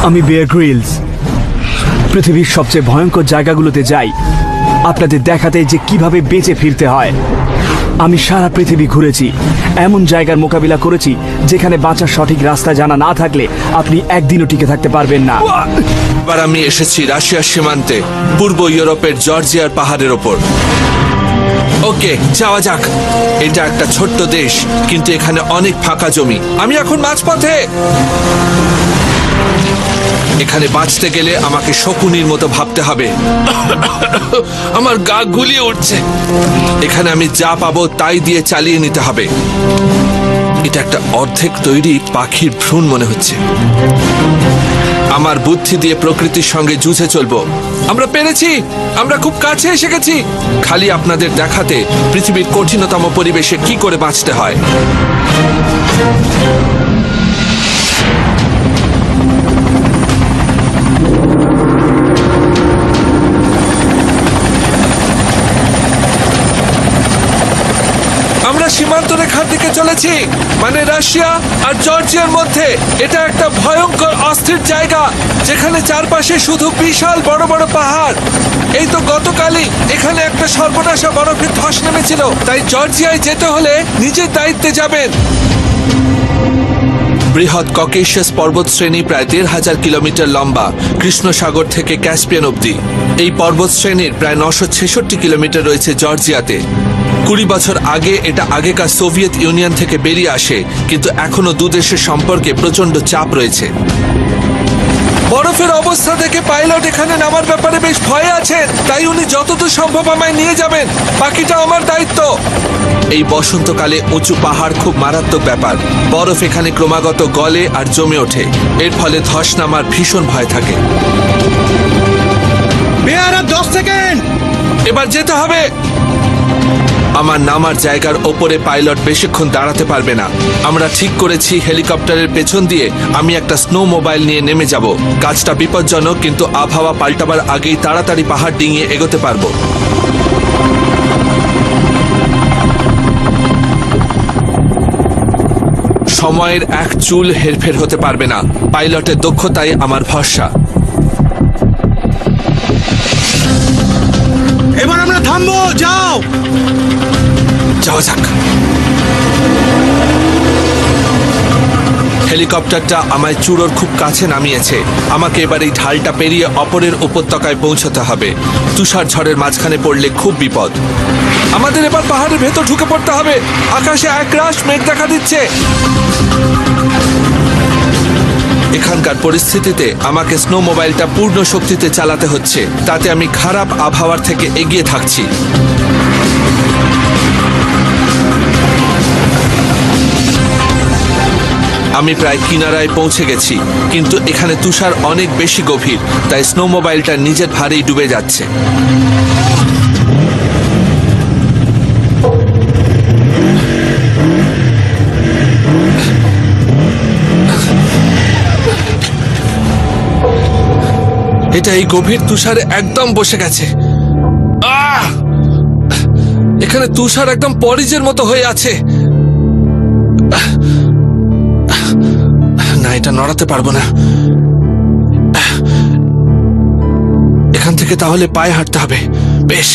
আমি bear Grylls পৃথিবীর সবচেয়ে ভয়ঙ্কর জায়গাগুলোতে যাই আপনাদের দেখাতে যে কিভাবে বেঁচে ফিরতে হয়। আমি সারা পৃথিবী ঘুরেছি, এমন জায়গার মোকাবিলা করেছি যেখানে বাঁচার সঠিক রাস্তা জানা না থাকলে আপনি একদিনও টিকে থাকতে পারবেন না। এবার আমি এসেছি রাশিয়ার সীমান্তে, পূর্ব ইউরোপের জর্জিয়ার পাহাড়ের ওপর। ওকে, যাওয়া যাক। এটা একটা ছোট্ট দেশ, কিন্তু এখানে অনেক ফাঁকা জমি। আমি এখন মাঝপথে। এখানে বাঁচতে গেলে আমাকে শকুনির মতো ভাবতে হবে। আমার গা গুলিয়ে উঠছে। এখানে আমি যা পাবো তাই দিয়ে চালিয়ে নিতে হবে। এটা একটা অর্ধেক তৈরি পাখির ভ্রূণ মনে হচ্ছে। আমার বুদ্ধি দিয়ে প্রকৃতির সঙ্গে যুঝে চলবো। আমরা পেরেছি, আমরা খুব কাছে এসে গেছি। খালি আপনাদের দেখাতে পৃথিবীর কঠিনতম পরিবেশে কি করে বাঁচতে হয়। আমরা সীমান্ত রেখার দিকে চলেছি, মানে রাশিয়া আর জর্জিয়ার মধ্যে। এটা একটা ভয়ঙ্কর অস্থির জায়গা যেখানে চারপাশে শুধু বিশাল বড় বড় পাহাড়। এই তো গতকালই এখানে একটা সর্বনাশা বরফের ধস নেমেছিল। তাই জর্জিয়ায় যেতে হলে নিজের দায়িত্বে যাবেন। বৃহৎ ককেশাস পর্বতশ্রেণী প্রায় ১,৫০০ কিলোমিটার লম্বা, কৃষ্ণ সাগর থেকে ক্যাসপিয়ান অবধি। এই পর্বতশ্রেণীর প্রায় ৯৬৬ কিলোমিটার রয়েছে জর্জিয়াতে। ২০ বছর আগে এটা আগেকার সোভিয়েত ইউনিয়ন থেকে বেরিয়ে আসে, কিন্তু এখনো দুদেশের সম্পর্কে প্রচন্ড চাপ রয়েছে। বরফের অবস্থা থেকে পাইলট এখানে নামার ব্যাপারে বেশ ভয়ে আছেন, তাই উনি যতদূর সম্ভব আমায় নিয়ে যাবেন। বাকিটা আমার দায়িত্ব। এই বসন্তকালে উঁচু পাহাড় খুব মারাত্মক ব্যাপার। বরফ এখানে ক্রমাগত গলে আর জমে ওঠে, এর ফলে ধস নামার ভীষণ ভয় থাকে। 10 সেকেন্ড। এবার যেতে হবে। আমার নামার জায়গার ওপরে পাইলট বেশিক্ষণ দাঁড়াতে পারবে না। আমরা ঠিক করেছি হেলিকপ্টারের পেছন দিয়ে আমি একটা স্নো মোবাইল নিয়ে নেমে যাব। কাজটা বিপজ্জনক, কিন্তু আবহাওয়া পাল্টাবার আগেই তাড়াতাড়ি পাহাড় ডিঙিয়ে এগোতে পারবো। সময়ের এক চুল হেরফের হতে পারবে না। পাইলটের দক্ষতাই আমার ভরসা। এবার আমরা থামবো, যাও। যাওয়া যাক। হেলিকপ্টারটা আমায় চূড়োর খুব কাছে নামিয়েছে। আমাকে এবার এই ঢালটা পেরিয়ে অপরের উপত্যকায় পৌঁছতে হবে। তুষার ঝড়ের মাঝখানে পড়লে খুব বিপদ। আমাদের এবার পাহাড়ের ভেতর ঢুকে পড়তে হবে। আকাশে একরাশ মেঘ দেখা দিচ্ছে। এখানকার পরিস্থিতিতে আমাকে স্নো মোবাইলটা পূর্ণ শক্তিতে চালাতে হচ্ছে, তাতে আমি খারাপ আবহাওয়ার থেকে এগিয়ে থাকছি। আমি প্রায় কিনারায় পৌঁছে গেছি, কিন্তু এখানে তুষার অনেক বেশি গভীর, তাই স্নো মোবাইলটা নিজের ভারেই ডুবে যাচ্ছে। এটা এই গভীর তুষারে একদম বসে গেছে। এখানে তুষার একদম পরিজের মতো হয়ে আছে। না, এটা নড়াতে পারবো না। এখান থেকে তাহলে পায়ে হাঁটতে হবে। বেশ।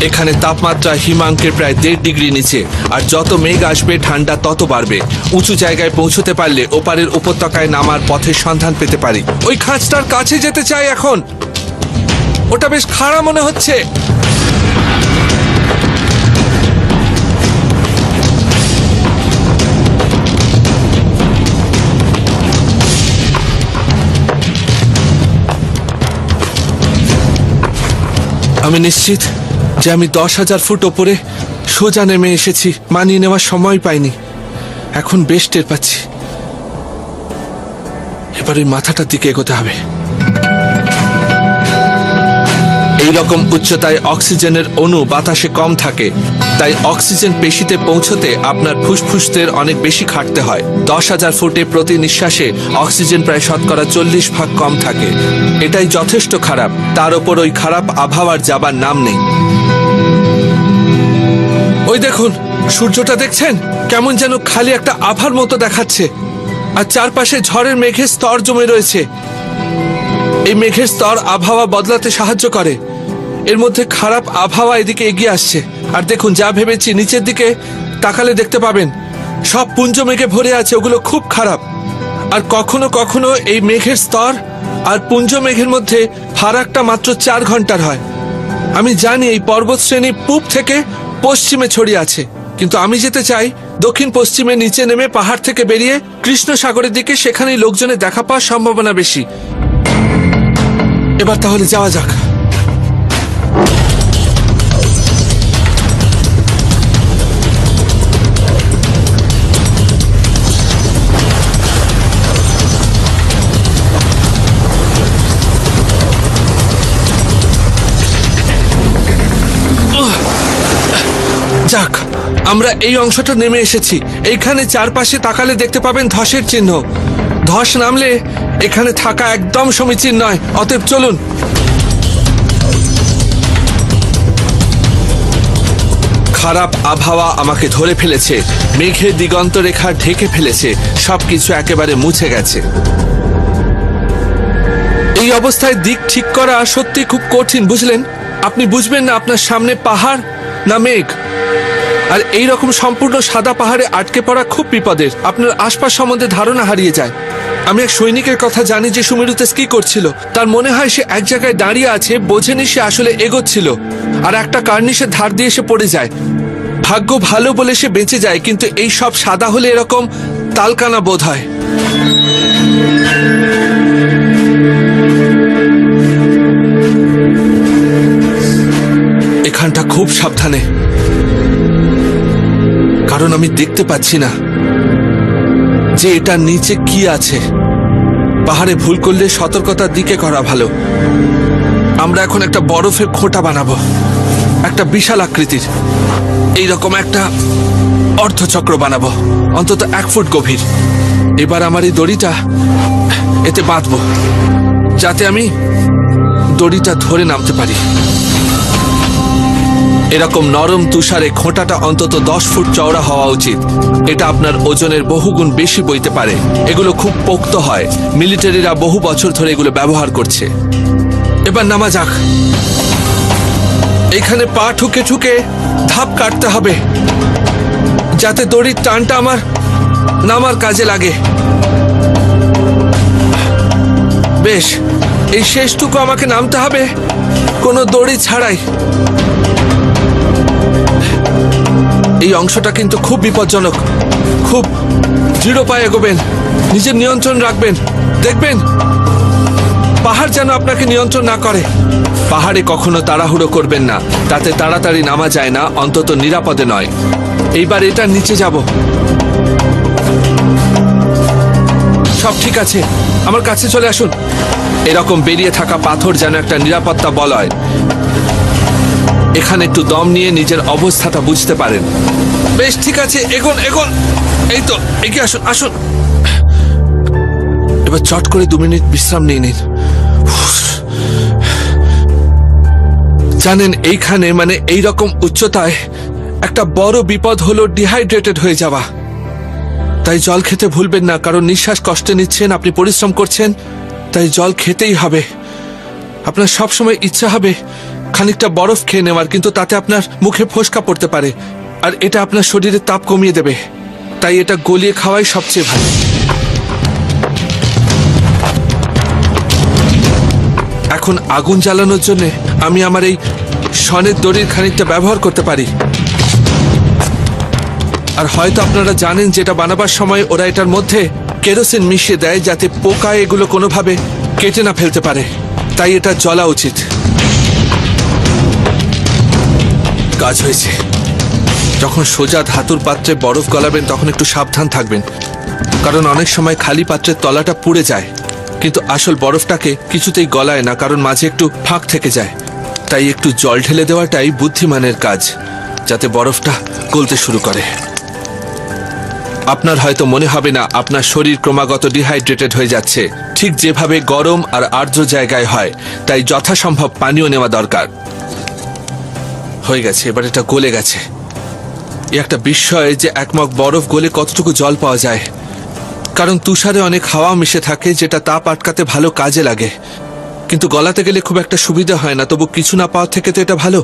এখানে তাপমাত্রা হিমাঙ্কের প্রায় ১.৫ ডিগ্রি নিচে, আর যত মেঘ আসবে ঠান্ডা তত বাড়বে। উঁচু জায়গায় পৌঁছতে পারলে ওপারের উপত্যকায় নামার পথের সন্ধান পেতে পারি। ওই খাঁজটার কাছে যেতে চাই এখন। ওটা বেশ খাড়া মনে হচ্ছে। আমি নিশ্চিত যে আমি ১০,০০০ ফুট ওপরে সোজা নেমে এসেছি। মানিয়ে নেওয়ার সময় পাইনি। এখন বেশ টের পাচ্ছি। এবার ওই মাথাটার দিকে এগোতে হবে। এইরকম উচ্চতায় অক্সিজেনের অণু বাতাসে কম থাকে, তাই অক্সিজেন পেশিতে পৌঁছতে আপনার ফুসফুসদের অনেক বেশি খাটতে হয়। ১০,০০০ ফুটে প্রতি নিঃশ্বাসে অক্সিজেন প্রায় শতকরা ৪০ ভাগ কম থাকে। এটাই যথেষ্ট খারাপ। তার ওপর ওই খারাপ আবহাওয়ার যাবার নাম নেই। ওই দেখুন, সূর্যটা দেখছেন? কেমন যেন খালি একটা আভার মতো দেখাচ্ছে। আর চারপাশে ঝড়ের মেঘের স্তর জমে রয়েছে। এই মেঘের স্তর আবহাওয়া বদলাতে সাহায্য করে। এর মধ্যে খারাপ আবহাওয়া এদিকে এগিয়ে আসছে। আর দেখুন, যা ভেবেছি নিচের দিকে তাকালে দেখতে পাবেন সব পুঞ্জ মেঘে ভরে আছে, ওগুলো খুব খারাপ। আর কখনো কখনো এই মেঘের স্তর আর পুঞ্জ মেঘের মধ্যে ফারাকটা মাত্র 4 ঘন্টার হয়। আমি জানি এই পর্বত শ্রেণী পূব থেকে পশ্চিমে ছড়িয়ে আছে, কিন্তু আমি যেতে চাই দক্ষিণ পশ্চিমে নিচে নেমে পাহাড় থেকে বেরিয়ে কৃষ্ণ সাগরের দিকে। সেখানেই লোকজনের দেখা পাওয়ার সম্ভাবনা বেশি। এবার তাহলে যাওয়া যাক। যাক, আমরা এই অংশটা নেমে এসেছি। এইখানে চারপাশে তাকালে দেখতে পাবেন ধসের চিহ্ন। ধস নামলে এখানে থাকা একদম সমীচীন নয়। অতএব চলুন। খারাপ আবহাওয়া আমাকে ধরে ফেলেছে। মেঘের দিগন্ত রেখা ঢেকে ফেলেছে, সবকিছু একেবারে মুছে গেছে। এই অবস্থায় দিক ঠিক করা সত্যি খুব কঠিন, বুঝলেন? আপনি বুঝবেন না আপনার সামনে পাহাড় না মেঘ। আর এই রকম সম্পূর্ণ সাদা পাহাড়ে আটকে পড়া খুব বিপদের। আপনার আশপাশ সম্বন্ধে ধারণা হারিয়ে যায়। আমি এক সৈনিকের কথা জানি যে সুমেরুতে স্কি করছিল। তার মনে হয় সে এক জায়গায় দাঁড়িয়ে আছে, বোঝেনি সে আসলে এগোচ্ছিল, আর একটা কার্নিশের ধার দিয়ে সে পড়ে যায়। ভাগ্য ভালো বলে সে বেঁচে যায়, কিন্তু এই সব সাদা হলে এরকম তালকানা বোধ হয়। এখানটা খুব সাবধানে, কারণ আমি দেখতে পাচ্ছি না যে এটার নিচে কি আছে। পাহাড়ে ভুল করলে সতর্কতার দিকে করা ভালো। আমরা এখন একটা বরফের খোঁটা বানাবো, একটা বিশাল আকৃতির। এইরকম একটা অর্ধচক্র বানাবো, অন্তত 1 ফুট গভীর। এবার আমার এই দড়িটা এতে বাঁধবো, যাতে আমি দড়িটা ধরে নামতে পারি। এরকম নরম তুষারে খোঁটাটা অন্তত 10 ফুট চওড়া হওয়া উচিত। এটা আপনার ওজনের বহুগুণ বেশি বইতে পারে। এগুলো খুব পোক্ত হয়, মিলিটারিরা বহু বছর ধরে এগুলো ব্যবহার করছে। এবার নামা যাক। এখানে পা ঠুকে ঠুকে ধাপ কাটতে হবে, যাতে দড়ির টানটা আমার নামার কাজে লাগে। বেশ, এই শেষটুকু আমাকে নামতে হবে কোনো দড়ি ছাড়াই। এই অংশটা কিন্তু খুব বিপজ্জনক। খুব দৃঢ় পায়ে এগোবেন, নিজের নিয়ন্ত্রণ রাখবেন। দেখবেন পাহাড় যেন আপনাকে নিয়ন্ত্রণ না করে। পাহাড়ে কখনো তাড়াহুড়ো করবেন না, তাতে তাড়াতাড়ি নামা যায় না, অন্তত নিরাপদে নয়। এইবার এটার নিচে যাব। সব ঠিক আছে, আমার কাছে চলে আসুন। এরকম বেরিয়ে থাকা পাথর যেন একটা নিরাপত্তা বলয়। এখানে একটু দম নিয়ে নিজের অবস্থাটা বুঝতে পারেন। বেশ, ঠিক আছে, এগোন এগোন। এই তো, এগিয়ে আসুন আসুন। এবার চট করে 2 মিনিট বিশ্রাম নিয়ে নিন। জানেন, এইখানে মানে এই রকম উচ্চতায় একটা বড় বিপদ হলো ডিহাইড্রেটেড হয়ে যাওয়া। তাই জল খেতে ভুলবেন না, কারণ নিঃশ্বাস কষ্টে নিচ্ছেন, আপনি পরিশ্রম করছেন, তাই জল খেতেই হবে। আপনার সবসময় ইচ্ছা হবে খানিকটা বরফ খেয়ে নেওয়ার, কিন্তু তাতে আপনার মুখে ফোসকা পড়তে পারে, আর এটা আপনার শরীরের তাপ কমিয়ে দেবে। তাই এটা গলিয়ে খাওয়াই সবচেয়ে ভালো। এখন আগুন জ্বালানোর জন্য আমি আমার এই শনের দড়ির খানিকটা ব্যবহার করতে পারি। আর হয়তো আপনারা জানেন যেটা বানাবার সময় ওরা এটার মধ্যে কেরোসিন মিশিয়ে দেয়, যাতে পোকা এগুলো কোনোভাবে কেটে না ফেলতে পারে। তাই এটা জ্বলা উচিত। কাজ হয়েছে। যখন সোজা ধাতুর পাত্রে বরফ গলাবেন তখন একটু সাবধান থাকবেন, কারণ অনেক সময় খালি পাত্রের তলাটা পুড়ে যায়, কিন্তু আসল বরফটাকে কিছুতেই গলায় না, কারণ মাঝে একটু ফাঁক থেকে যায়। তাই একটু জল ঢেলে দেওয়াটাই বুদ্ধিমানের কাজ, যাতে বরফটা গলতে শুরু করে। আপনার হয়তো মনে হবে না আপনার শরীর ক্রমাগত ডিহাইড্রেটেড হয়ে যাচ্ছে, ঠিক যেভাবে গরম আর আর্দ্র জায়গায় হয়। তাই যথাসম্ভব পানীয় নেওয়া দরকার। হয়ে গেছে, এবার এটা গলে গেছে। এ একটা বিস্ময় যে 1 মগ বরফ গলে কতটুকু জল পাওয়া যায়। কারণ তুষারে অনেক হাওয়া মিশে থাকে, যেটা তাপ আটকাতে ভালো কাজে লাগে। কিন্তু গলাতে গেলে খুব একটা সুবিধা হয় না। তবু কিছু না পাওয়ার থেকে তো এটা ভালো।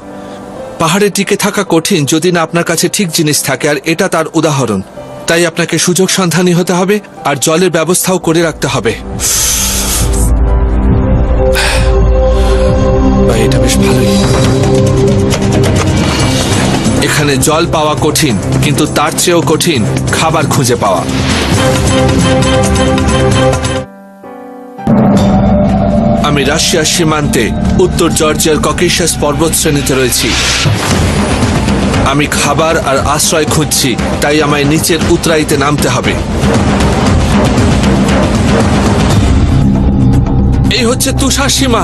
পাহাড়ে টিকে থাকা কঠিন যদি না আপনার কাছে ঠিক জিনিস থাকে, আর এটা তার উদাহরণ। তাই আপনাকে সুযোগ সন্ধানী হতে হবে, আর জলের ব্যবস্থাও করে রাখতে হবে। এটা বেশ ভালোই। এখানে জল পাওয়া কঠিন, কিন্তু তার চেয়েও কঠিন খাবার খুঁজে পাওয়া। আমি রাশিয়ার সীমান্তে উত্তর জর্জিয়ার ককেশাস পর্বত শ্রেণীতে রয়েছি। আমি খাবার আর আশ্রয় খুঁজছি, তাই আমায় নিচের উতরাইতে নামতে হবে। এই হচ্ছে তুষার সীমা।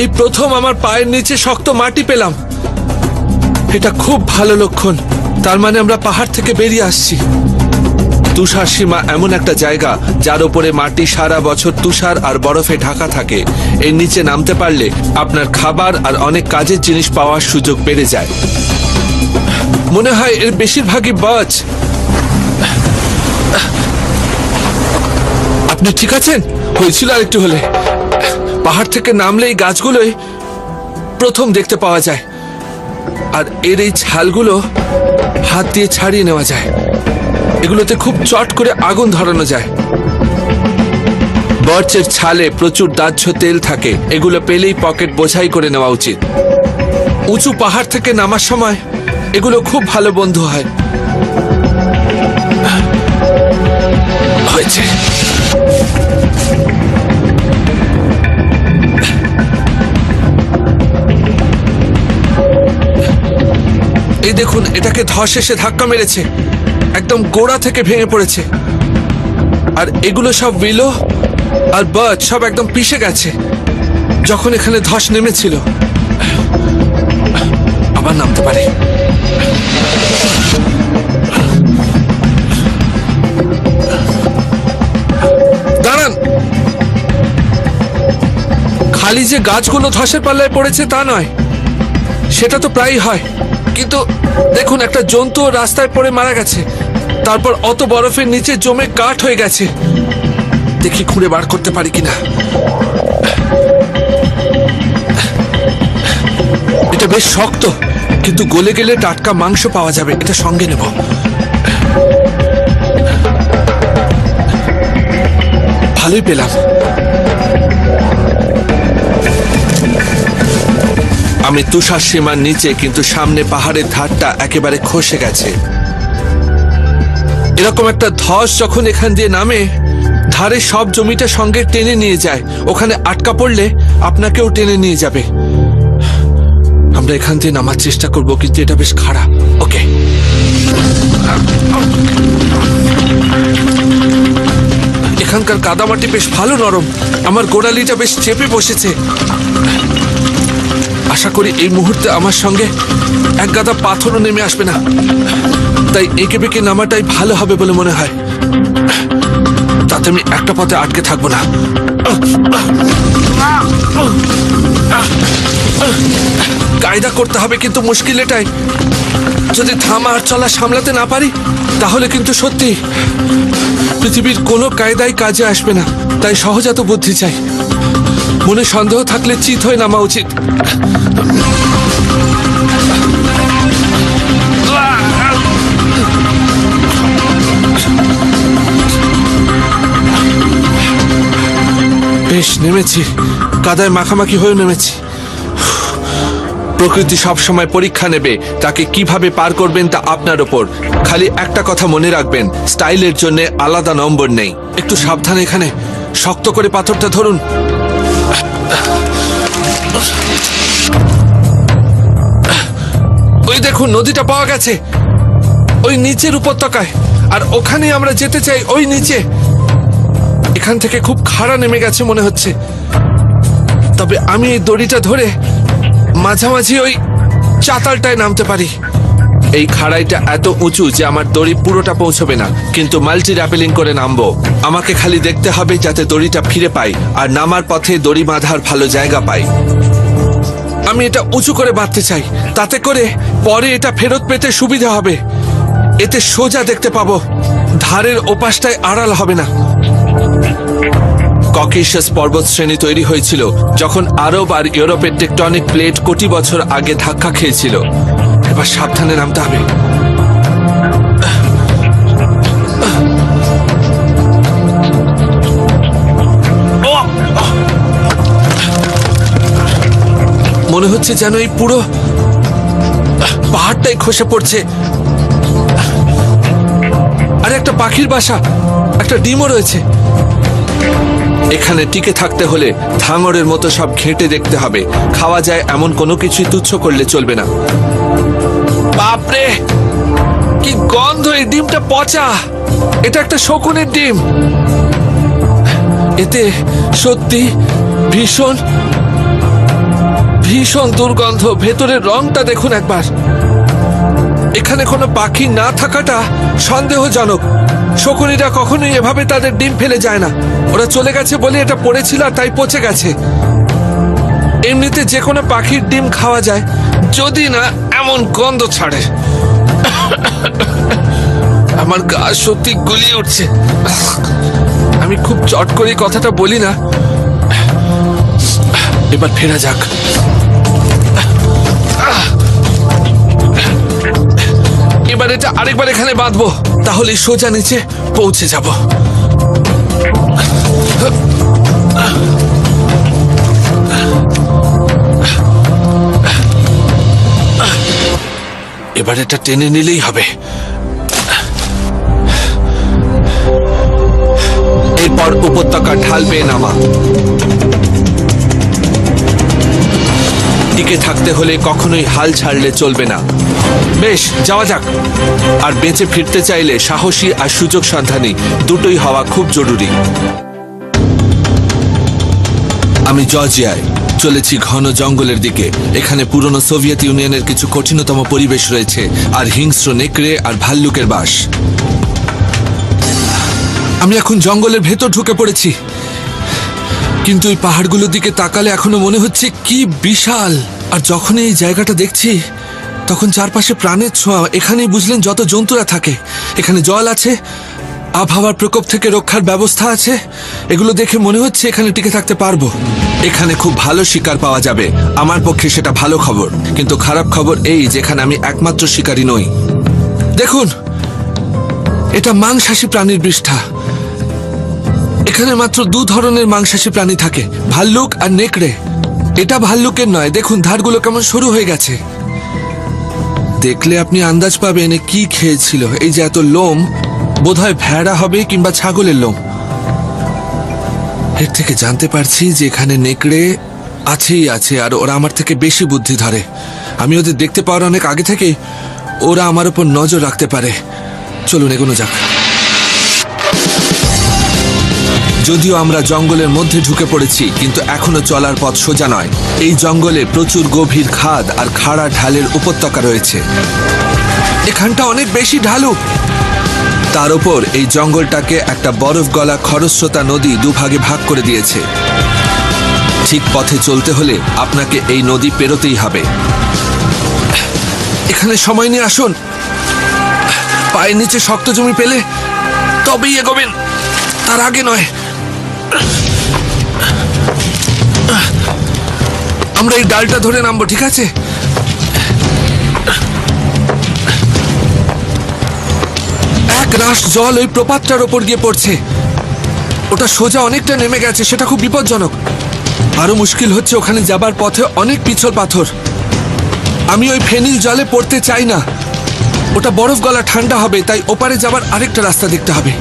এই প্রথম আমার পায়ের নিচে শক্ত মাটি পেলাম। এটা খুব ভালো লক্ষণ। তার মানে আমরা পাহাড় থেকে বেরিয়ে আসছি। তুষার সীমা এমন একটা জায়গা যার উপরে মাটি সারা বছর তুষার আর বরফে ঢাকা থাকে। এর নিচে নামতে পারলে আপনার খাবার আর অনেক কাজের জিনিস পাওয়ার সুযোগ বেড়ে যায়। মনে হয় এর বেশিরভাগই বাজ। আপনি ঠিক আছেন? হয়েছিল আর একটু হলে। পাহাড় থেকে নামলে এই গাছগুলোই প্রথম দেখতে পাওয়া যায়, আর এর এই ছালগুলো হাত দিয়ে ছাড়িয়ে নেওয়া যায়। এগুলোতে খুব চট করে আগুন ধরানো যায়। বার্চের ছালে প্রচুর দাহ্য তেল থাকে। এগুলো পেলেই পকেট বোঝাই করে নেওয়া উচিত। উঁচু পাহাড় থেকে নামার সময় এগুলো খুব ভালো বন্ধু হয়। হয়েছে। এই দেখুন, এটাকে ধস এসে ধাক্কা মেরেছে, একদম গোড়া থেকে ভেঙে পড়েছে। আর এগুলো সব উইলো আর বার্চ সব একদম পিষে গেছে যখন এখানে ধস নেমেছিল। আবার নামতে পারে। দাঁড়ান, খালি যে গাছগুলো ধসের পাল্লায় পড়েছে তা নয়, সেটা তো প্রায়ই হয়। কিন্তু দেখুন, একটা জন্তু রাস্তায় পড়ে মারা গেছে, তারপর অত বরফের নিচে জমে কাঠ হয়ে গেছে। দেখি খুঁড়ে বার করতে পারি কিনা। এটা বেশ শক্ত, কিন্তু গলে গেলে টাটকা মাংস পাওয়া যাবে। এটা সঙ্গে নেব। ভালোই পেলাম। আমি তুষার সীমার নিচে, কিন্তু সামনে পাহাড়ের ধারটা একেবারে খসে গেছে। এরকম একটা ধস যখন এখান দিয়ে নামে, ধারে সব জমিটা সঙ্গে টেনে নিয়ে যায়। ওখানে আটকা পড়লে আপনাকেও টেনে নিয়ে যাবে। আমরা এখান দিয়ে নামার চেষ্টা করব, কিন্তু এটা বেশ খাড়া। ওকে, এখানকার কাদামাটি বেশ ভালো নরম। আমার গোড়ালিটা বেশ চেপে বসেছে। আশা করি এই মুহূর্তে আমার সঙ্গে এক গাদা পাথরও নেমে আসবে না। তাই এঁকে বেঁকে নামাটাই ভালো হবে বলে মনে হয়। তাতে আমি একটা পথে আটকে থাকবো না। কায়দা করতে হবে, কিন্তু মুশকিল এটাই, যদি থামা আর চলা সামলাতে না পারি তাহলে কিন্তু সত্যি পৃথিবীর কোনো কায়দাই কাজে আসবে না। তাই সহজাত বুদ্ধি চাই। মনে সন্দেহ থাকলে চিত হয়ে নামা উচিত। বেশ নেমেছি, কাদায় মাখামাখি হয়ে নেমেছি। প্রকৃতি সবসময় পরীক্ষা নেবে, তাকে কিভাবে পার করবেন তা আপনার ওপর। খালি একটা কথা মনে রাখবেন, স্টাইলের জন্য আলাদা নম্বর নেই। একটু সাবধানে, এখানে শক্ত করে পাথরটা ধরুন। ওই দেখুন, নদীটা পাওয়া গেছে ওই নিচের উপত্যকায়, আর ওখানেই আমরা যেতে চাই। ওই নিচে এখান থেকে খুব খাড়া নেমে গেছে মনে হচ্ছে। তবে আমি এই দড়িটা ধরে মাঝামাঝি ওই চাতালটায় নামতে পারি। এই খাড়াইটা এত উঁচু যে আমার দড়ি পুরোটা পৌঁছবে না, কিন্তু মাল্টি র্যাপেলিং করে নামবো। আমাকে খালি দেখতে হবে যাতে দড়িটা ফিরে পাই, আর নামার পথে দড়ি বাঁধার ভালো জায়গা পাই। আমি এটা উঁচু করে বাঁধতে চাই, তাতে করে পরে এটা ফেরত পেতে সুবিধা হবে। এতে সোজা দেখতে পাবো। পাহাড়ের ওপাশটায় আড়াল হবে না। ককেশাস পর্বতশ্রেণী তৈরি হয়েছিল যখন আরব আর ইউরোপের টেকটনিক প্লেট কোটি বছর আগে ধাক্কা খেয়েছিল। এবার সাবধানে নামতে হবে। মনে হচ্ছে যেন এই পুরো পাহাড়টাই খসে পড়ছে। আর একটা পাখির বাসা, একটা ডিমও রয়েছে। এখানে টিকে থাকতে হলে ধাঙরের মতো সব ঘেঁটে দেখতে হবে। খাওয়া যায় এমন কোনো কিছুই তুচ্ছ করলে চলবে না। বাপরে, কি গন্ধ! এই ডিমটা পচা। এটা একটা শকুনের ডিম। এতে সত্যি ভীষণ ভীষণ দুর্গন্ধ। ভেতরের রংটা দেখুন একবার। এখানে কোনো পাখি না থাকাটা সন্দেহজনক। শকুনিরা কখনোই এভাবে তাদের ডিম ফেলে যায় না। ওরা চলে গেছে বলে এটা পড়েছিল আর তাই পচে গেছে। এমনিতে যে কোনো পাখির ডিম খাওয়া যায়, যদি না এমন গন্ধ ছাড়ে। আমার গা সত্যি গুলিয়ে উঠছে। আমি খুব চট করে কথাটা বলি না। এবার ফেরা যাক। এবার এটা আরেকবার এখানে বাঁধবো, তাহলে সোজা নিচে পৌঁছে যাব। এবার এটা টেনে নিলেই হবে। এরপর উপত্যকার ঢাল বেয়ে নামা। টিকে থাকতে হলে কখনোই হাল ছাড়লে চলবে না। বেশ, যাওয়া যাক। আর বেঁচে ফিরতে চাইলে সাহসী আর সুযোগ সন্ধানী দুটোই হওয়া খুব জরুরি। আমি জর্জিয়ায় চলেছি ঘন জঙ্গলের দিকে। এখানে পুরনো সোভিয়েত ইউনিয়নের কিছু কঠিনতম পরিবেশ রয়েছে, আর হিংস্র নেকড়ে আর ভাল্লুকের বাস। আমি এখন জঙ্গলের ভেতর ঢুকে পড়েছি, কিন্তু এই পাহাড়গুলোর দিকে তাকালে এখনো মনে হচ্ছে কি বিশাল। আর যখন এই জায়গাটা দেখছি তখন চারপাশে প্রাণের ছোঁয়া। এখানেই বুঝলেন যত জন্তুরা থাকে। এখানে জল আছে, আবহাওয়ার প্রকোপ থেকে রক্ষার ব্যবস্থা আছে। এগুলো দেখে মনে হচ্ছে এখানে টিকে থাকতে পারবো। এখানে খুব ভালো শিকার পাওয়া যাবে। আমার পক্ষে সেটা ভালো খবর, কিন্তু খারাপ খবর এই যেখানে আমি একমাত্র শিকারী নই। দেখুন, এটা মাংসাশী প্রাণীর পৃষ্ঠা। এখানে মাত্র দু ধরনের মাংসাশী প্রাণী থাকে, ভাল্লুক আর নেকড়ে। এটা ভাল্লুকের নয়। দেখুন ধারগুলো কেমন সরু হয়ে গেছে। দেখলে আপনি আন্দাজ পাবেন এ কি খেয়েছিল। এই যে এত লোম, বোধহয় ভেড়া হবে কিংবা ছাগলের লোম। এর থেকে জানতে পারছি যে এখানে নেকড়ে আছেই আছে, আর ওরা আমার থেকে বেশি বুদ্ধি ধরে। আমি ওদের দেখতে পাওয়ার অনেক আগে থেকে ওরা আমার উপর নজর রাখতে পারে। চলুন এগোনো যাক। যদিও আমরা জঙ্গলের মধ্যে ঢুকে পড়েছি, কিন্তু এখনো চলার পথ সোজা নয়। এই জঙ্গলে প্রচুর গভীর খাদ আর খাড়া ঢালের উপত্যকা রয়েছে। এখানটা অনেক বেশি ঢালু। তার উপর এই জঙ্গলটাকে একটা বরফ গলা খরস্রোতা নদী দুভাগে ভাগ করে দিয়েছে। ঠিক পথে চলতে হলে আপনাকে এই নদী পেরোতেই হবে। এখানে সময় নিয়ে আসুন। পায়ের নিচে শক্ত জমি পেলে তবেই এগোবেন, তার আগে নয়। আমরা এই ডালটা ধরে নামবো, ঠিক আছে? এক রাশ জল ওই প্রপাতটার ওপর গিয়ে পড়ছে। ওটা সোজা অনেকটা নেমে গেছে, সেটা খুব বিপজ্জনক। আরো মুশকিল হচ্ছে ওখানে যাবার পথে অনেক পিছল পাথর। আমি ওই ফেনিল জলে পড়তে চাই না। ওটা বরফ গলা ঠান্ডা হবে, তাই ওপারে যাবার আরেকটা রাস্তা দেখতে হবে।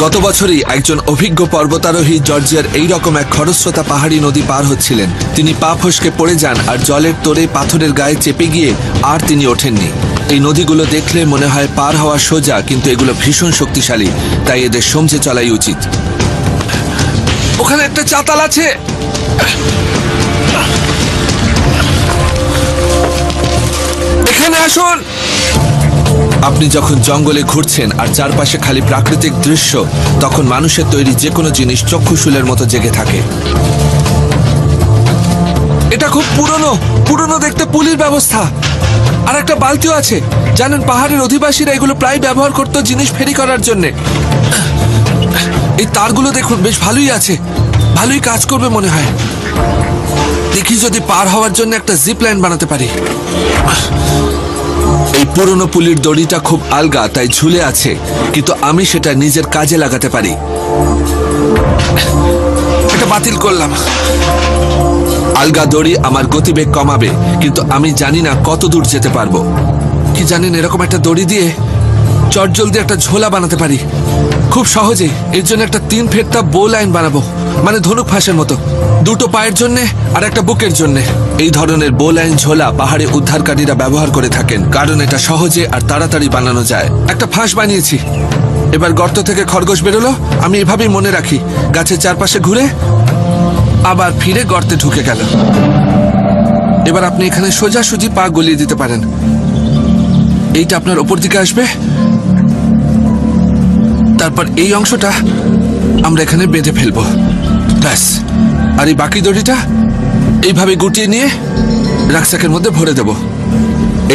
গত বছরই একজন অভিজ্ঞ পর্বতারোহী জর্জিয়ার এইরকম এক খরস্রোতা পাহাড়ি নদী পার হচ্ছিলেন। তিনি পা ফসকে পড়ে যান আর জলের তোড়ে পাথরের গায়ে চেপে গিয়ে আর তিনি ওঠেননি। এই নদীগুলো দেখলে মনে হয় পার হওয়া সোজা, কিন্তু এগুলো ভীষণ শক্তিশালী, তাই এদের সমঝে চলাই উচিত। ওখানে একটা চাতাল আছে। এখানে আসুন। আপনি যখন জঙ্গলে ঘুরছেন আর চারপাশে খালি প্রাকৃতিক দৃশ্য, তখন মানুষের তৈরি যে কোনো জিনিস চক্ষুশূলের মতো জেগে থাকে। এটা খুব পুরনো, পুরনো দেখতে পুলির ব্যবস্থা আর একটা বালতিও আছে। জানেন, পাহাড়ের অধিবাসীরা এগুলো প্রায় ব্যবহার করতো জিনিস ফেরি করার জন্য। এই তারগুলো দেখুন, বেশ ভালোই আছে, ভালোই কাজ করবে মনে হয়। দেখি যদি পার হওয়ার জন্য একটা জিপ লাইন বানাতে পারি। এই পুরনো পুলির দড়িটা খুব আলগা, তাই ঝুলে আছে, কিন্তু আমি সেটা নিজের কাজে লাগাতে পারি। এটা বাতিল করলাম। আলগা দড়ি আমার গতিবেগ কমাবে, কিন্তু আমি জানি না কত দূর যেতে পারবো। কি জানেন, এরকম একটা দড়ি দিয়ে চটজলদি একটা ঝোলা বানাতে পারি খুব সহজেই। এর জন্য একটা 3 ফেটটা বো লাইন বানাবো, মানে ধনুক ফাঁসের মতো, 2টো পায়ের জন্য আর একটা বুকের জন্য। এই ধরনের বো লাইন ঝোলা পাহাড়ে উদ্ধারকারীরা ব্যবহার করে থাকেন, কারণ এটা সহজে আর তাড়াতাড়ি বানানো যায়। একটা ফাঁস বানিয়েছি। এবার গর্ত থেকে খরগোশ বেরোলো, আমি এভাবেই মনে রাখি, গাছের চারপাশে ঘুরে আবার ফিরে গর্তে ঢুকে গেল। এবার আপনি এখানে সোজাসুজি পা গলিয়ে দিতে পারেন। এইটা আপনার ওপর দিকে আসবে, তারপর এই অংশটা আমরা এখানে বেঁধে ফেলবো, ব্যাস। আর এই বাকি দড়িটা এইভাবে গুটিয়ে নিয়ে রাক্সাকের মধ্যে ভরে দেব।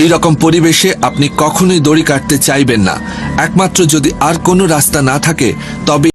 এই রকম পরিবেশে আপনি কখনোই দড়ি কাটতে চাইবেন না, একমাত্র যদি আর কোনো রাস্তা না থাকে তবে